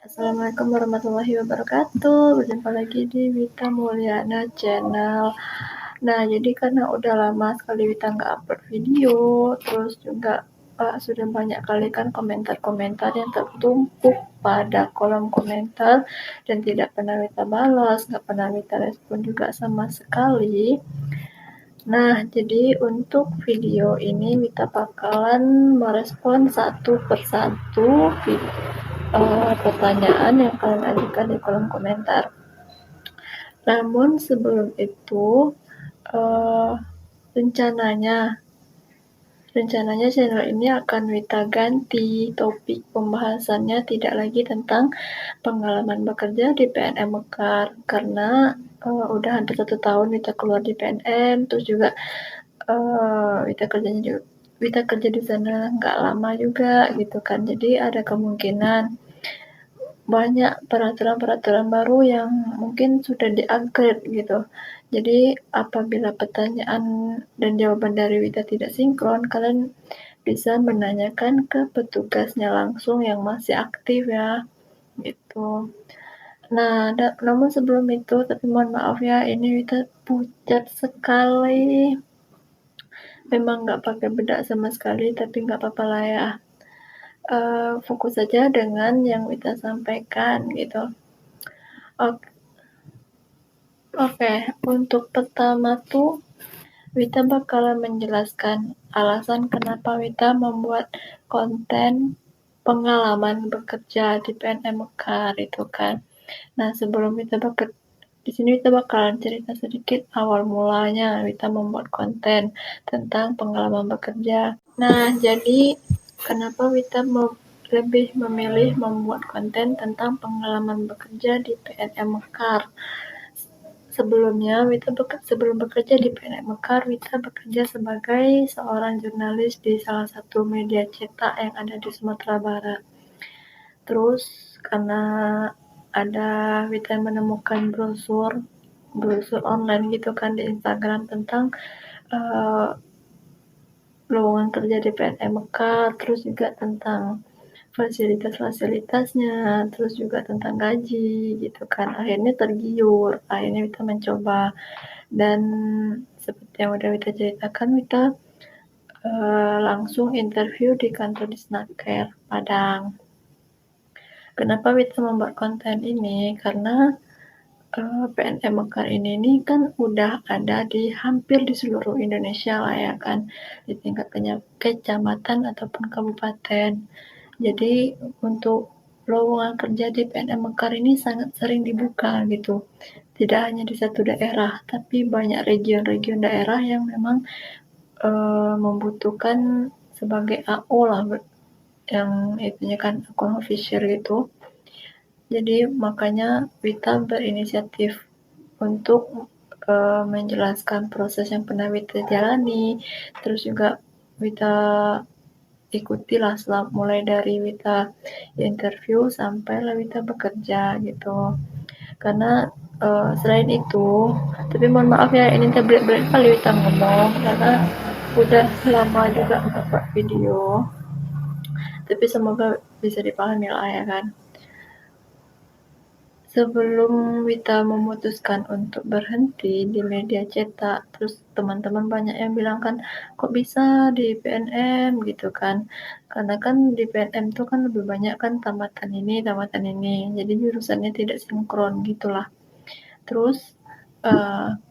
Assalamualaikum warahmatullahi wabarakatuh. Berjumpa lagi di Wita Mulyana Channel. Nah, jadi karena udah lama sekali Wita nggak upload video, terus juga sudah banyak kali kan komentar-komentar yang tertumpuk pada kolom komentar dan tidak pernah Wita balas, nggak pernah Wita respon juga sama sekali. Nah, jadi untuk video ini Wita bakalan merespon satu persatu pertanyaan yang kalian ajukan di kolom komentar. Namun sebelum itu, uh, rencananya channel ini akan Wita ganti topik pembahasannya, tidak lagi tentang pengalaman bekerja di PNM Mekar, karena udah hampir 1 tahun Wita keluar di PNM, terus juga Wita kerja di sana nggak lama juga gitu kan, jadi ada kemungkinan banyak peraturan-peraturan baru yang mungkin sudah di-upgrade gitu. Jadi apabila pertanyaan dan jawaban dari Wita tidak sinkron, kalian bisa menanyakan ke petugasnya langsung yang masih aktif ya, gitu. Nah, namun sebelum itu, tapi mohon maaf ya, ini Wita pucat sekali. Memang nggak pakai bedak sama sekali, tapi nggak apa-apa lah ya. Fokus saja dengan yang Wita sampaikan gitu. Oke, untuk pertama tuh Wita bakalan menjelaskan alasan kenapa Wita membuat konten pengalaman bekerja di PNM Mekar itu kan. Nah, sebelum Wita di sini Wita bakalan cerita sedikit awal mulanya Wita membuat konten tentang pengalaman bekerja. Nah, jadi kenapa Wita lebih memilih membuat konten tentang pengalaman bekerja di PNM Mekar? Sebelum bekerja di PNM Mekar, Wita bekerja sebagai seorang jurnalis di salah satu media cetak yang ada di Sumatera Barat. Terus karena ada Wita menemukan brosur online gitu kan di Instagram tentang uh, lowongan kerja di PNM Mekar, terus juga tentang fasilitas-fasilitasnya, terus juga tentang gaji gitu kan. Akhirnya tergiur, akhirnya Wita mencoba. Dan seperti yang udah Wita ceritakan, Wita langsung interview di kantor Disnaker Padang. Kenapa Wita membuat konten ini? Karena PNM Mekar ini kan udah ada di hampir di seluruh Indonesia lah ya kan, di tingkat kecamatan ataupun kabupaten. Jadi untuk lowongan kerja di PNM Mekar ini sangat sering dibuka gitu. Tidak hanya di satu daerah, tapi banyak region-region daerah yang memang membutuhkan sebagai AO lah, yang itunya kan akun official gitu. Jadi makanya Wita berinisiatif untuk menjelaskan proses yang pernah Wita jalani, terus juga Wita ikutilah mulai dari Wita interview sampai lah Wita bekerja gitu. Karena selain itu, tapi mohon maaf ya, ini tablet kali Wita ngomong karena udah lama juga nggak buat video, tapi semoga bisa dipahami lah ya kan. Sebelum Wita memutuskan untuk berhenti di media cetak, terus teman-teman banyak yang bilang kan, kok bisa di PNM gitu kan, karena kan di PNM tuh kan lebih banyak kan tamatan ini, jadi jurusannya tidak sinkron gitulah. Terus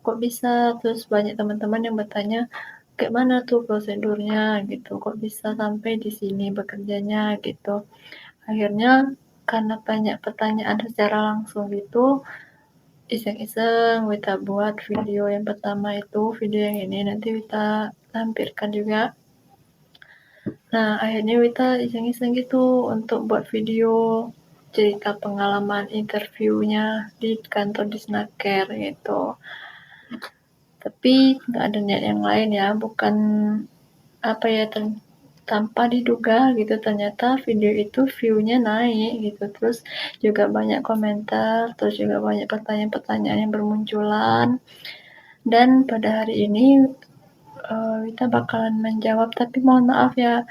kok bisa, terus banyak teman-teman yang bertanya, kayak mana tuh prosedurnya gitu, kok bisa sampai di sini bekerjanya gitu. Akhirnya karena banyak pertanyaan secara langsung gitu, iseng-iseng Wita buat video yang pertama itu, video yang ini nanti Wita lampirkan juga. Nah, akhirnya Wita iseng-iseng gitu untuk buat video cerita pengalaman interviewnya di kantor Disnaker gitu. Tapi nggak ada niat yang lain ya, bukan apa ya, tanpa diduga gitu ternyata video itu view-nya naik gitu, terus juga banyak komentar, terus juga banyak pertanyaan-pertanyaan yang bermunculan. Dan pada hari ini Wita bakalan menjawab, tapi mohon maaf ya,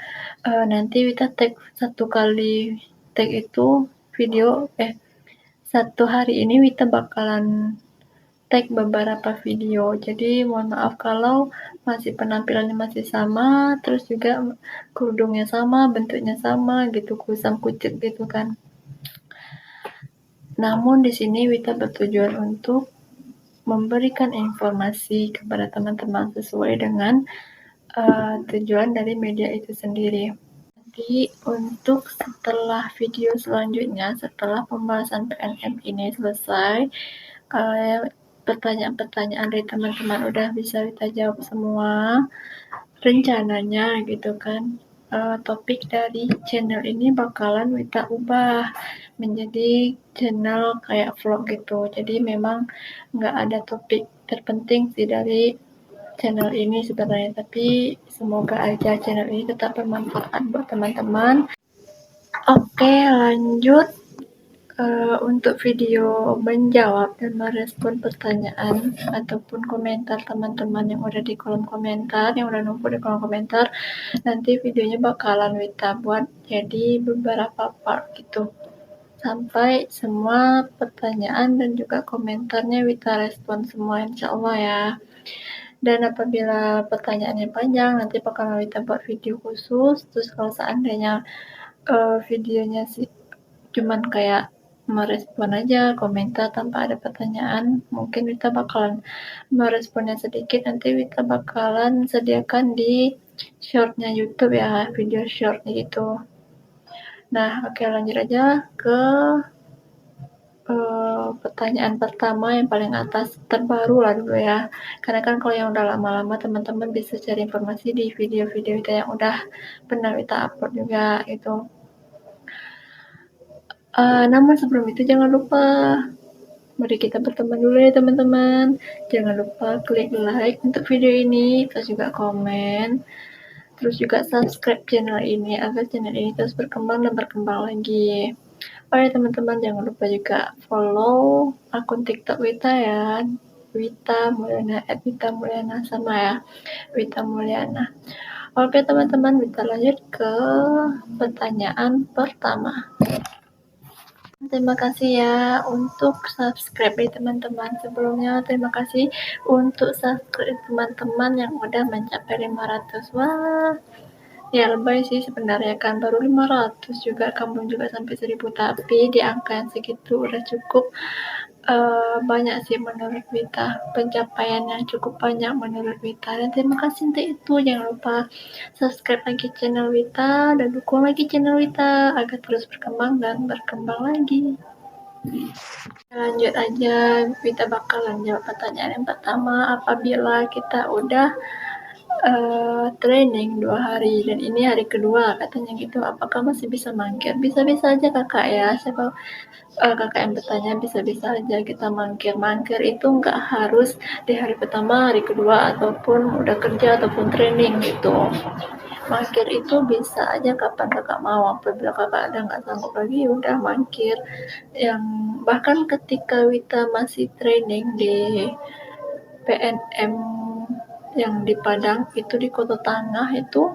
nanti Wita tag 1 kali tag itu satu hari ini Wita bakalan tag beberapa video. Jadi mohon maaf kalau masih penampilannya masih sama, terus juga kerudungnya sama, bentuknya sama gitu, kusam kucit gitu kan. Namun di sini Wita bertujuan untuk memberikan informasi kepada teman-teman sesuai dengan tujuan dari media itu sendiri. Jadi untuk setelah video selanjutnya, setelah pembahasan PNM ini selesai, pertanyaan-pertanyaan dari teman-teman udah bisa kita jawab semua, rencananya gitu kan, topik dari channel ini bakalan kita ubah menjadi channel kayak vlog gitu. Jadi memang nggak ada topik terpenting sih dari channel ini sebenarnya, tapi semoga aja channel ini tetap bermanfaat buat teman-teman. Oke, lanjut untuk video menjawab dan merespon pertanyaan ataupun komentar teman-teman yang udah di kolom komentar, yang udah numpuk di kolom komentar. Nanti videonya bakalan Wita buat jadi beberapa part gitu, sampai semua pertanyaan dan juga komentarnya Wita respon semua, insya Allah ya. Dan apabila pertanyaannya panjang, nanti bakalan Wita buat video khusus. Terus kalau seandainya videonya sih cuman kayak merespon aja komentar tanpa ada pertanyaan, mungkin Wita bakalan meresponnya sedikit. Nanti Wita bakalan sediakan di shortnya YouTube ya, video shortnya gitu. Nah, oke, lanjut aja ke pertanyaan pertama yang paling atas, terbaru lah dulu ya, karena kan kalau yang udah lama-lama teman-teman bisa cari informasi di video-video Wita yang udah pernah Wita upload juga gitu. Namun sebelum itu jangan lupa, mari kita berteman dulu ya teman-teman. Jangan lupa klik like untuk video ini, terus juga komen, terus juga subscribe channel ini agar channel ini terus berkembang dan berkembang lagi. Oh ya teman-teman, jangan lupa juga follow akun TikTok Wita ya, Wita Mulyana, @wita_mulyana, sama ya, Wita Mulyana. Oke teman-teman, kita lanjut ke pertanyaan pertama. Terima kasih ya untuk subscribe dari teman-teman sebelumnya. Terima kasih untuk subscribe teman-teman yang udah mencapai 500. Wah, ya lebay sih sebenarnya kan, baru 500 juga, kamu juga sampai 1000, tapi di angka yang segitu udah cukup banyak sih menurut Wita, pencapaian yang cukup banyak menurut Wita. Dan terima kasih untuk itu. Jangan lupa subscribe lagi channel Wita dan dukung lagi channel Wita agar terus berkembang dan berkembang lagi. Lanjut aja, Wita bakalan jawab pertanyaan yang pertama. Apabila kita udah training 2 hari dan ini hari kedua katanya gitu, apakah masih bisa mangkir? Bisa-bisa aja kakak ya, siapa kakak yang bertanya, bisa-bisa aja kita mangkir. Mangkir itu nggak harus di hari pertama, hari kedua, ataupun udah kerja ataupun training gitu. Mangkir itu bisa aja kapan kakak mau. Apabila kakak ada nggak sanggup lagi, udah mangkir. Yang bahkan ketika Wita masih training di PNM yang di Padang itu, di Kota Tangah itu,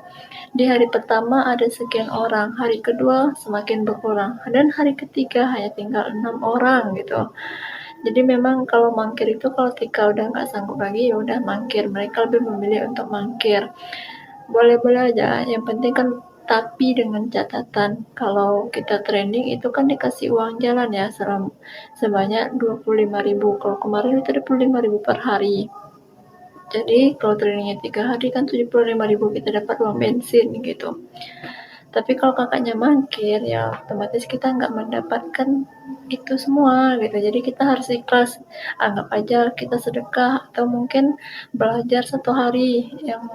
di hari pertama ada sekian orang, hari kedua semakin berkurang, dan hari ketiga hanya tinggal 6 orang gitu. Jadi memang kalau mangkir itu, kalau ketika udah nggak sanggup lagi ya udah mangkir. Mereka lebih memilih untuk mangkir. Boleh-boleh aja, yang penting kan, tapi dengan catatan kalau kita training itu kan dikasih uang jalan ya, sebanyak 25.000. Kalau kemarin itu 25.000 per hari. Jadi kalau trainingnya 3 hari kan 75.000 kita dapat uang bensin gitu. Tapi kalau kakaknya mangkir ya otomatis kita nggak mendapatkan itu semua gitu. Jadi kita harus ikhlas. Anggap aja kita sedekah atau mungkin belajar 1 hari yang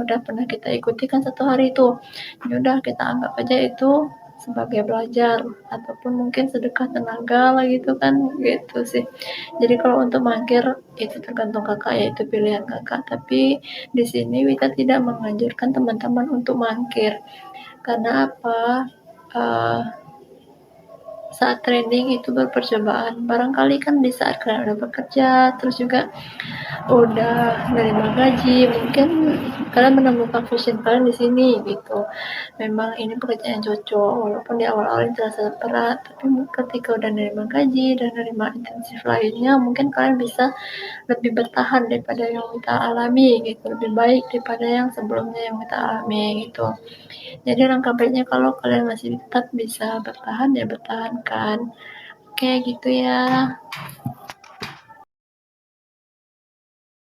udah pernah kita ikuti kan 1 hari itu. Ya udah kita anggap aja itu sebagai belajar, ataupun mungkin sedekah tenaga lah gitu kan, gitu sih. Jadi kalau untuk mangkir itu tergantung kakak ya, itu pilihan kakak. Tapi di sini Wita tidak menganjurkan teman-teman untuk mangkir. Karena apa? Saat training itu berpercobaan. Barangkali kan di saat kalian udah bekerja, terus juga udah nerima gaji, mungkin kalian menemukan passion kalian di sini gitu. Memang ini pekerjaan yang cocok, walaupun di awal-awal terasa berat, tapi ketika udah nerima gaji dan nerima intensif lainnya, mungkin kalian bisa lebih bertahan daripada yang kita alami gitu, lebih baik daripada yang sebelumnya yang kita alami gitu. Jadi langkah baiknya kalau kalian masih tetap bisa bertahan ya bertahankan. Oke gitu ya.